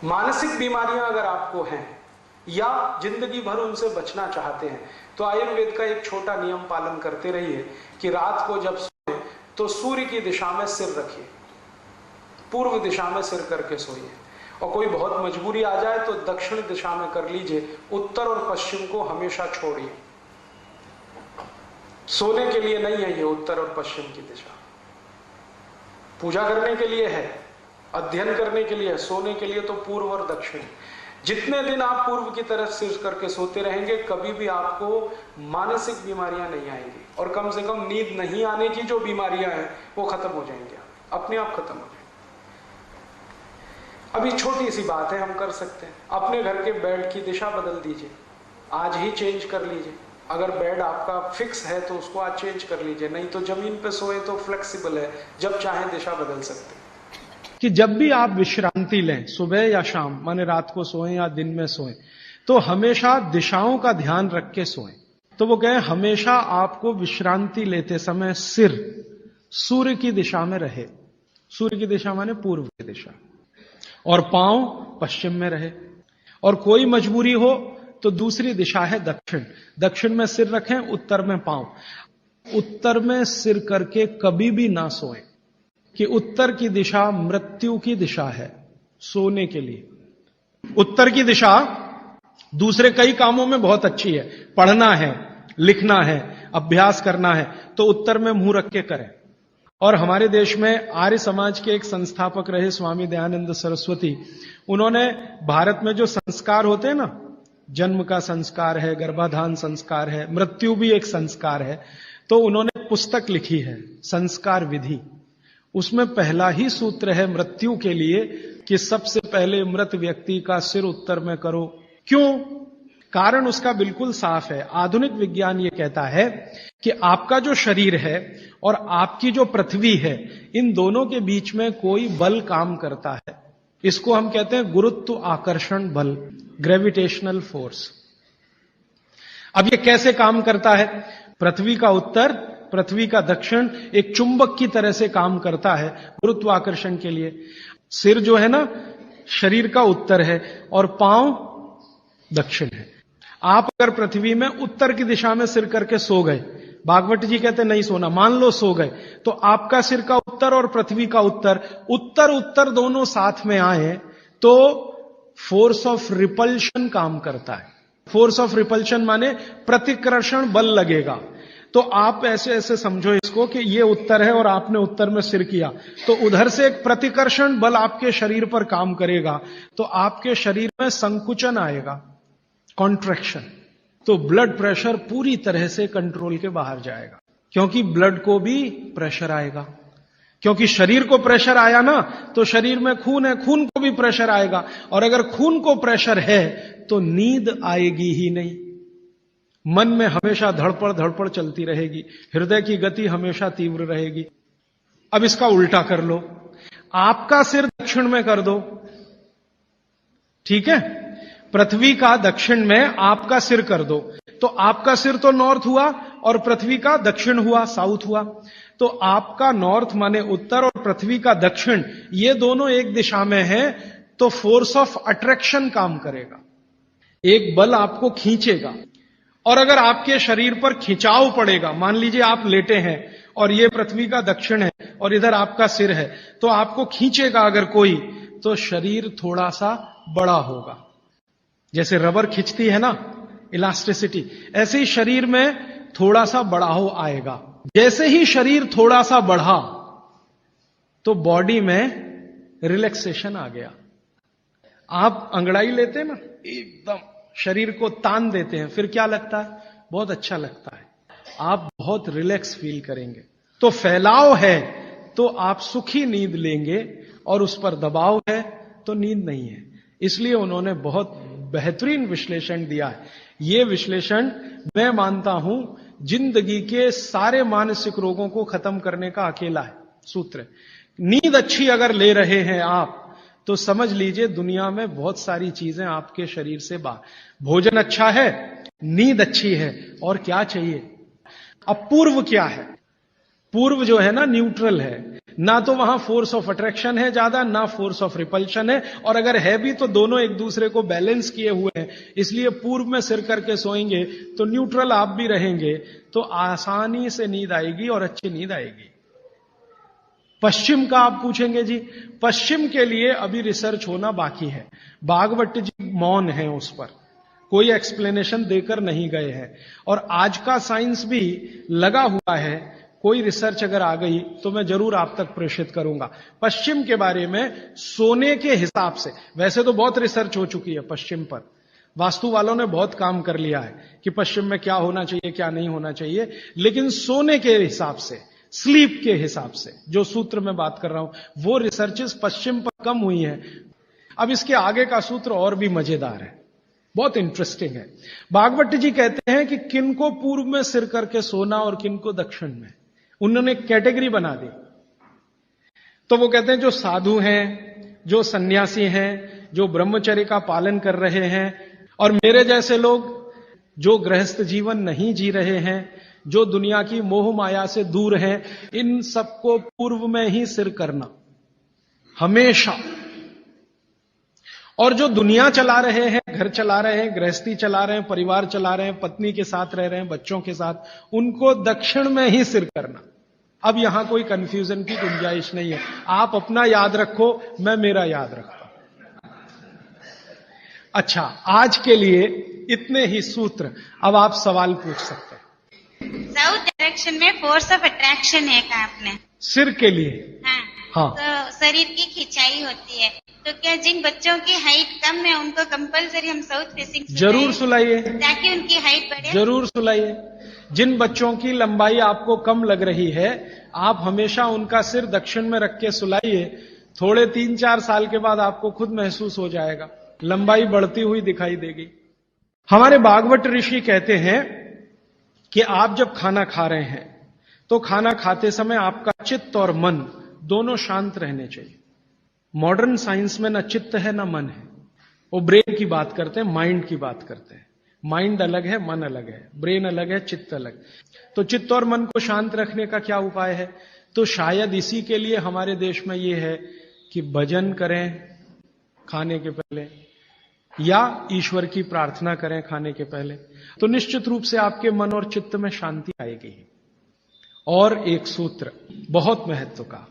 मानसिक बीमारियां अगर आपको हैं या जिंदगी भर उनसे बचना चाहते हैं तो आयुर्वेद का एक छोटा नियम पालन करते रहिए कि रात को जब सोए तो सूर्य की दिशा में सिर रखिए, पूर्व दिशा में सिर करके सोइए। और कोई बहुत मजबूरी आ जाए तो दक्षिण दिशा में कर लीजिए, उत्तर और पश्चिम को हमेशा छोड़िए। सोने के लिए नहीं है ये उत्तर और पश्चिम की दिशा, पूजा करने के लिए है, अध्ययन करने के लिए है, सोने के लिए तो पूर्व और दक्षिण। जितने दिन आप पूर्व की तरफ सिर करके सोते रहेंगे कभी भी आपको मानसिक बीमारियां नहीं आएंगी, और कम से कम नींद नहीं आने की जो बीमारियां हैं वो खत्म हो जाएंगी, अपने आप खत्म हो जाएंगी। अभी छोटी सी बात है, हम कर सकते हैं, अपने घर के बेड की दिशा बदल दीजिए, आज ही चेंज कर लीजिए। अगर बेड आपका फिक्स है तो उसको आज चेंज कर लीजिए, नहीं तो जमीन पे सोए तो फ्लेक्सिबल है, जब चाहे दिशा बदल सकते हैं। कि जब भी आप विश्रांति लें, सुबह या शाम, माने रात को सोएं या दिन में सोएं, तो हमेशा दिशाओं का ध्यान रख के सोएं। तो वो कहें हमेशा आपको विश्रांति लेते समय सिर सूर्य की दिशा में रहे, सूर्य की दिशा माने पूर्व की दिशा, और पांव पश्चिम में रहे। और कोई मजबूरी हो तो दूसरी दिशा है दक्षिण, दक्षिण में सिर रखें, उत्तर में पांव। उत्तर में सिर करके कभी भी ना सोएं, कि उत्तर की दिशा मृत्यु की दिशा है सोने के लिए। उत्तर की दिशा दूसरे कई कामों में बहुत अच्छी है, पढ़ना है, लिखना है, अभ्यास करना है, तो उत्तर में मुंह रख के करें। और हमारे देश में आर्य समाज के एक संस्थापक रहे स्वामी दयानंद सरस्वती, उन्होंने भारत में जो संस्कार होते हैं ना, जन्म का संस्कार है, गर्भाधान संस्कार है, मृत्यु भी एक संस्कार है, तो उन्होंने पुस्तक लिखी है संस्कार विधि। उसमें पहला ही सूत्र है मृत्यु के लिए कि सबसे पहले मृत व्यक्ति का सिर उत्तर में करो। क्यों? कारण उसका बिल्कुल साफ है। आधुनिक विज्ञान ये कहता है कि आपका जो शरीर है और आपकी जो पृथ्वी है, इन दोनों के बीच में कोई बल काम करता है। इसको हम कहते हैं गुरुत्व आकर्षण बल, ग्रेविटेशनल फोर्स। अब ये कैसे काम करता है? पृथ्वी का उत्तर, पृथ्वी का दक्षिण एक चुंबक की तरह से काम करता है गुरुत्वाकर्षण के लिए। सिर जो है ना, शरीर का उत्तर है और पांव दक्षिण है। आप अगर पृथ्वी में उत्तर की दिशा में सिर करके सो गए, भागवत जी कहते नहीं सोना, मान लो सो गए, तो आपका सिर का उत्तर और पृथ्वी का उत्तर, उत्तर उत्तर दोनों साथ में आए तो फोर्स ऑफ रिपल्शन काम करता है। फोर्स ऑफ रिपल्शन माने प्रतिकर्षण बल लगेगा। तो आप ऐसे ऐसे समझो इसको कि ये उत्तर है और आपने उत्तर में सिर किया, तो उधर से एक प्रतिकर्षण बल आपके शरीर पर काम करेगा, तो आपके शरीर में संकुचन आएगा, कॉन्ट्रैक्शन। तो ब्लड प्रेशर पूरी तरह से कंट्रोल के बाहर जाएगा, क्योंकि ब्लड को भी प्रेशर आएगा। क्योंकि शरीर को प्रेशर आया ना, तो शरीर में खून है, खून को भी प्रेशर आएगा, और अगर खून को प्रेशर है तो नींद आएगी ही नहीं। मन में हमेशा धड़पड़ चलती रहेगी, हृदय की गति हमेशा तीव्र रहेगी। अब इसका उल्टा कर लो, आपका सिर दक्षिण में कर दो, ठीक है? पृथ्वी का दक्षिण में आपका सिर कर दो, तो आपका सिर तो नॉर्थ हुआ और पृथ्वी का दक्षिण हुआ, साउथ हुआ। तो आपका नॉर्थ माने उत्तर और पृथ्वी का दक्षिण, ये दोनों एक दिशा में है, तो फोर्स ऑफ अट्रैक्शन काम करेगा, एक बल आपको खींचेगा। और अगर आपके शरीर पर खिंचाव पड़ेगा, मान लीजिए आप लेटे हैं और ये पृथ्वी का दक्षिण है और इधर आपका सिर है, तो आपको खींचेगा अगर कोई, तो शरीर थोड़ा सा बड़ा होगा। जैसे रबर खींचती है ना, इलास्टिसिटी, ऐसे ही शरीर में थोड़ा सा बढ़ाव आएगा। जैसे ही शरीर थोड़ा सा बढ़ा तो बॉडी में रिलैक्सेशन आ गया। आप अंगड़ाई लेते हैं ना, एकदम शरीर को तान देते हैं, फिर क्या लगता है? बहुत अच्छा लगता है, आप बहुत रिलैक्स फील करेंगे। तो फैलाव है तो आप सुखी नींद लेंगे, और उस पर दबाव है तो नींद नहीं है। इसलिए उन्होंने बहुत बेहतरीन विश्लेषण दिया है। यह विश्लेषण मैं मानता हूं जिंदगी के सारे मानसिक रोगों को खत्म करने का अकेला है सूत्र। नींद अच्छी अगर ले रहे हैं आप, तो समझ लीजिए दुनिया में बहुत सारी चीजें आपके शरीर से बाहर। भोजन अच्छा है, नींद अच्छी है, और क्या चाहिए? अब पूर्व क्या है? पूर्व जो है ना, न्यूट्रल है। ना तो वहां फोर्स ऑफ अट्रैक्शन है ज्यादा, ना फोर्स ऑफ रिपल्शन है, और अगर है भी तो दोनों एक दूसरे को बैलेंस किए हुए हैं। इसलिए पूर्व में सिर करके सोएंगे तो न्यूट्रल आप भी रहेंगे, तो आसानी से नींद आएगी और अच्छी नींद आएगी। पश्चिम का आप पूछेंगे जी, पश्चिम के लिए अभी रिसर्च होना बाकी है। भागवत जी मौन है उस पर, कोई एक्सप्लेनेशन देकर नहीं गए हैं, और आज का साइंस भी लगा हुआ है। कोई रिसर्च अगर आ गई तो मैं जरूर आप तक प्रेषित करूंगा। पश्चिम के बारे में सोने के हिसाब से, वैसे तो बहुत रिसर्च हो चुकी है पश्चिम पर, वास्तु वालों ने बहुत काम कर लिया है कि पश्चिम में क्या होना चाहिए क्या नहीं होना चाहिए, लेकिन सोने के हिसाब से, स्लीप के हिसाब से जो सूत्र मैं बात कर रहा हूं, वो रिसर्चेस पश्चिम पर कम हुई हैं। अब इसके आगे का सूत्र और भी मजेदार है, बहुत इंटरेस्टिंग है। भागवत जी कहते हैं कि किनको पूर्व में सिर करके सोना और किनको दक्षिण में, उन्होंने कैटेगरी बना दी। तो वो कहते हैं जो साधु हैं, जो सन्यासी हैं, जो ब्रह्मचर्य का पालन कर रहे हैं, और मेरे जैसे लोग जो गृहस्थ जीवन नहीं जी रहे हैं, जो दुनिया की मोह माया से दूर हैं, इन सबको पूर्व में ही सिर करना हमेशा। और जो दुनिया चला रहे हैं, घर चला रहे हैं, गृहस्थी चला रहे हैं, परिवार चला रहे हैं, पत्नी के साथ रह रहे हैं, बच्चों के साथ, उनको दक्षिण में ही सिर करना। अब यहां कोई कंफ्यूजन की गुंजाइश नहीं है। आप अपना याद रखो, मैं मेरा याद रखता हूं। अच्छा, आज के लिए इतने ही सूत्र। अब आप सवाल पूछ सकते हैं। साउथ डायरेक्शन में फोर्स ऑफ अट्रैक्शन है कहा आपने, सिर के लिए। हाँ। तो शरीर की खिंचाई होती है, तो क्या जिन बच्चों की हाइट कम है उनको कंपलसरी हम साउथ फेसिंग जरूर सुलाइए, ताकि उनकी हाइट बढ़े? जरूर सुलाइए। जिन बच्चों की लंबाई आपको कम लग रही है, आप हमेशा उनका सिर दक्षिण में रख के सुलाइए। थोड़े 3-4 साल के बाद आपको खुद महसूस हो जाएगा, लंबाई बढ़ती हुई दिखाई देगी। हमारे भागवत ऋषि कहते हैं कि आप जब खाना खा रहे हैं तो खाना खाते समय आपका चित्त और मन दोनों शांत रहने चाहिए। मॉडर्न साइंस में न चित्त है न मन है, वो ब्रेन की बात करते हैं, माइंड की बात करते हैं। माइंड अलग है, मन अलग है, ब्रेन अलग है, चित्त अलग। तो चित्त और मन को शांत रखने का क्या उपाय है? तो शायद इसी के लिए हमारे देश में ये है कि भजन करें खाने के पहले, या ईश्वर की प्रार्थना करें खाने के पहले, तो निश्चित रूप से आपके मन और चित्त में शांति आएगी। और एक सूत्र बहुत महत्व का,